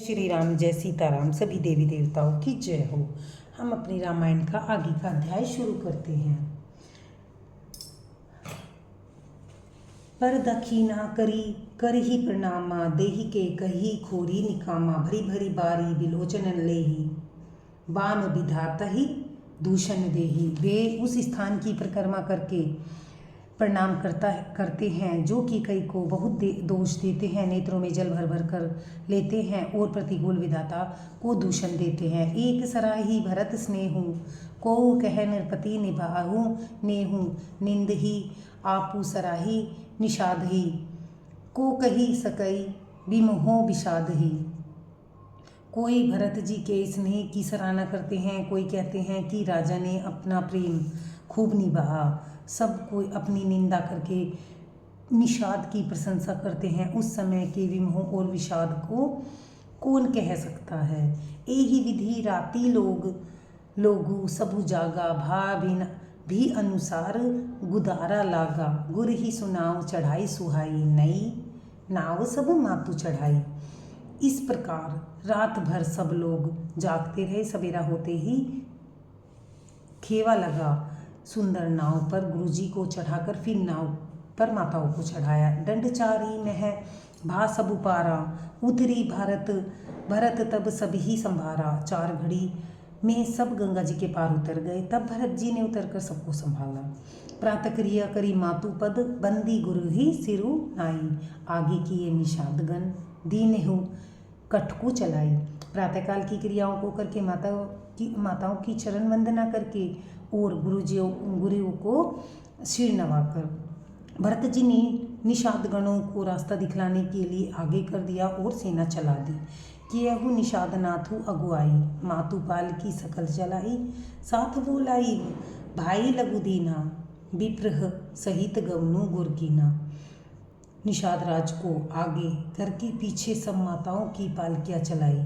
श्री राम, जय सीताराम, सभी देवी देवताओं की जय हो। हम अपनी रामायण का आगे का अध्याय शुरू करते हैं। पर दखीना करी कर ही प्रणामा, देही के कही खोरी निकामा, भरी भरी बारी बिलोचन लेही, बाम विधाता ही दूषण देही। वे उस स्थान की परिक्रमा करके प्रणाम करते हैं जो कि कई को बहुत दोष देते हैं, नेत्रों में जल भर भर कर लेते हैं और प्रतिकूल विधाता को दूषण देते हैं। एक सराही भरत स्नेहू, को कह नृपति निभाहू नेहू, निंद ही आपू सराही निषाद ही, को कही सकई विमोहो विषाद ही। कोई भरत जी के स्नेह की सराहना करते हैं, कोई कहते हैं कि राजा ने अपना प्रेम खूब निभाया, सब कोई अपनी निंदा करके निषाद की प्रशंसा करते हैं। उस समय के विमोह और विषाद को कौन कह सकता है। यही विधि राती लोगु सबु जागा, भाविन भी अनुसार गुदारा लागा, गुर ही सुनाव चढ़ाई सुहाई, नई नाव सब मातु चढ़ाई। इस प्रकार रात भर सब लोग जागते रहे। सवेरा होते ही खेवा लगा, सुंदर नाव पर गुरुजी को चढ़ाकर फिर नाव पर माताओं को चढ़ाया। दंडचारी मह भा सब उपारा, उतरी भरत तब सभी संभारा। 4 घड़ी में सब गंगा जी के पार उतर गए। तब भरत जी ने उतरकर सबको संभाला। प्रातः क्रिया करी मातु पद, बंदी गुरु ही सिरु नाई, आगे किए निषादगण दीन हो कठकू चलाई। प्रातःकाल की क्रियाओं को करके माताओं की चरण वंदना करके और गुरुओं को सिर नवाकर भरत जी ने निषाद गणों को रास्ता दिखलाने के लिए आगे कर दिया और सेना चला दी। कियहु निषाद नाथु अगुआई, मातु पाल की सकल चलाई, साथ बोलाई भाई लघु दीना, विप्रह सहित गवनु गुरकीना। निषाद राज को आगे करके पीछे सब माताओं की पालकियां चलाई।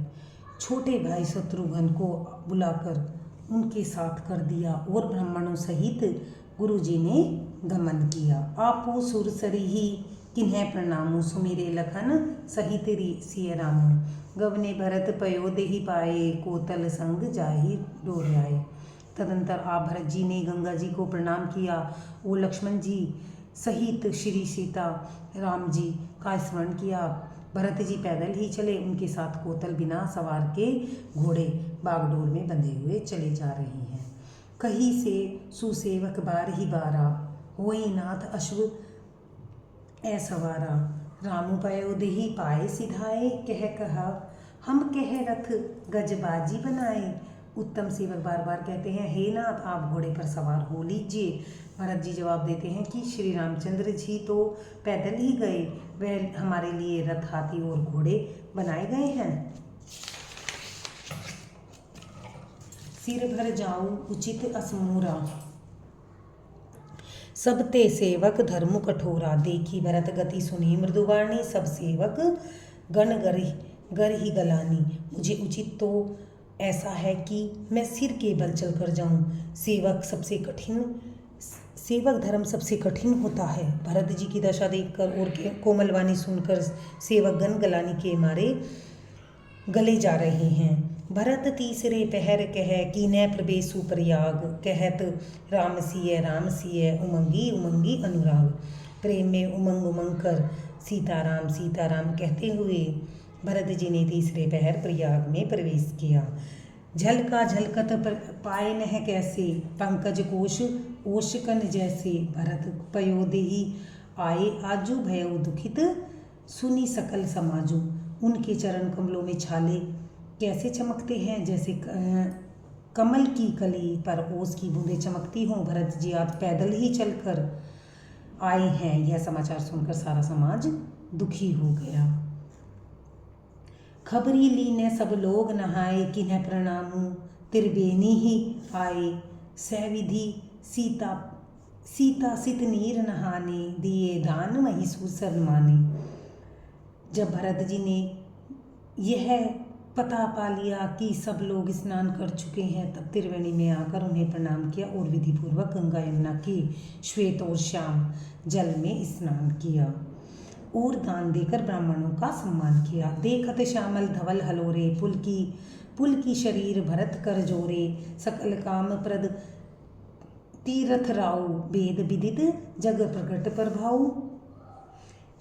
छोटे भाई शत्रुघ्न को बुलाकर उनके साथ कर दिया और ब्राह्मणों सहित गुरुजी ने गमन किया। आपो सुर सरिही किन्हें प्रणामु, सुमिरे लखन सहित सिय रामु, गवने भरत पयो देहि पाए, कोतल संग जाहि डोर्याए। तदंतर आप भरत जी ने गंगा जी को प्रणाम किया और लक्ष्मण जी सहित श्री सीता राम जी का स्मरण किया। भरत जी पैदल ही चले, उनके साथ कोतल बिना सवार के घोड़े बागडोर में बंधे हुए चले जा रहे हैं। कहीं से सुसेवक बार ही बारा, होई नाथ अश्व ऐसवारा, रामु पयो देहि पाए सिधाए, कह कहा हम कह रथ गजबाजी बनाए। उत्तम सेवक बार बार कहते हैं, हे नाथ आप घोड़े पर सवार हो लीजिए। भरत जी जवाब देते हैं कि श्री रामचंद्र जी तो पैदल ही गए, वह हमारे लिए रथ, हाथी और घोड़े बनाए गए हैं। सिर भर जाऊं उचित असमूरा, सब ते सेवक धर्म कठोरा, देखी भरत गति सुनी मृदुवाणी, सब सेवक गण गर ही गलानी। मुझे उचित तो ऐसा है कि मैं सिर के बल चल कर जाऊं। सेवक धर्म सबसे कठिन होता है। भरत जी की दशा देखकर और कोमलवाणी सुनकर सेवकगण गलानी के मारे गले जा रहे हैं। भरत तीसरे पहर कह कीनै प्रवेशु प्रयाग, कहत राम सिय उमंगी उमंगी अनुराग। प्रेम में उमंग उमंग कर सीताराम सीताराम कहते हुए भरत जी ने तीसरे पहर प्रयाग में प्रवेश किया। झलका झलकत पाए नह कैसे, पंकज कोश ओशकन जैसे, भरत पयो देहि आए आजू भयउ दुखित, सुनी सकल समाजू। उनके चरण कमलों में छाले कैसे चमकते हैं, जैसे कमल की कली पर ओस की बूंदें चमकती हों। भरत जी आज पैदल ही चलकर आए हैं। यह समाचार सुनकर सारा समाज दुखी हो गया। खबरी लीने सब लोग नहाए, किन्ह प्रणामु त्रिवेणी ही आए, सविधि सीता सित नीर नहाने, दिए दान महिषु सरमाने। जब भरत जी ने यह पता पा लिया कि सब लोग स्नान कर चुके हैं, तब त्रिवेणी में आकर उन्हें प्रणाम किया और विधिपूर्वक गंगा यमुना के श्वेत और श्याम जल में स्नान किया और दान देकर ब्राह्मणों का सम्मान किया। देखत श्यामल धवल हलोरे, पुल की शरीर भरत कर जोरे, सकल काम प्रद तीरथ राउ, वेद विदित जग प्रकट प्रभाऊ।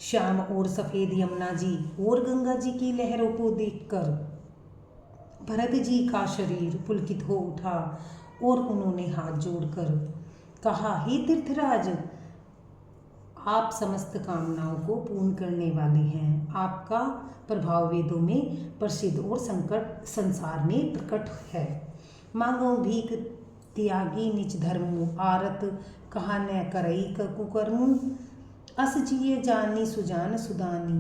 श्याम और सफ़ेद यमुना जी और गंगा जी की लहरों को देखकर भरत जी का शरीर पुलकित हो उठा और उन्होंने हाथ जोड़कर कहा, हे तीर्थराज, आप समस्त कामनाओं को पूर्ण करने वाले हैं। आपका प्रभाव वेदों में प्रसिद्ध और संकट संसार में प्रकट है। मांगो भीख त्यागी निज धर्मु, आरत कहा न करई कुकर्मु, अस जिये जानी सुजान सुदानी,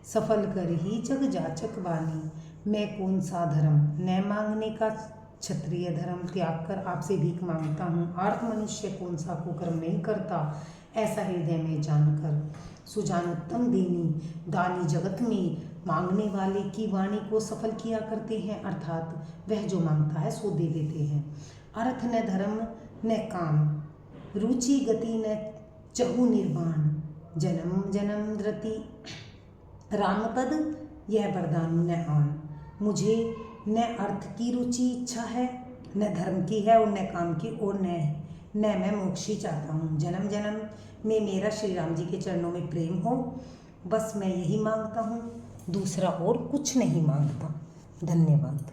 सफल कर ही जग जाचक बानी। मैं कौन सा धर्म न मांगने का क्षत्रिय धर्म त्याग कर आपसे भीख मांगता हूँ। आर्थ मनुष्य कौन सा कुकर्म नहीं करता, ऐसा हृदय में जानकर सुजान उत्तम देनी दानी जगत में मांगने वाले की वाणी को सफल किया करते हैं, अर्थात वह जो मांगता है सो दे देते हैं। अर्थ न धर्म न काम, रुचि गति न चहु निर्वाण, जन्म जन्म धृति रामपद, यह वरदान न आन। मुझे न अर्थ की रुचि इच्छा है, न धर्म की है और न काम की, और न मैं मोक्ष ही चाहता हूँ। जन्म जन्म में मेरा श्री राम जी के चरणों में प्रेम हो, बस मैं यही मांगता हूँ, दूसरा और कुछ नहीं मांगता। धन्यवाद।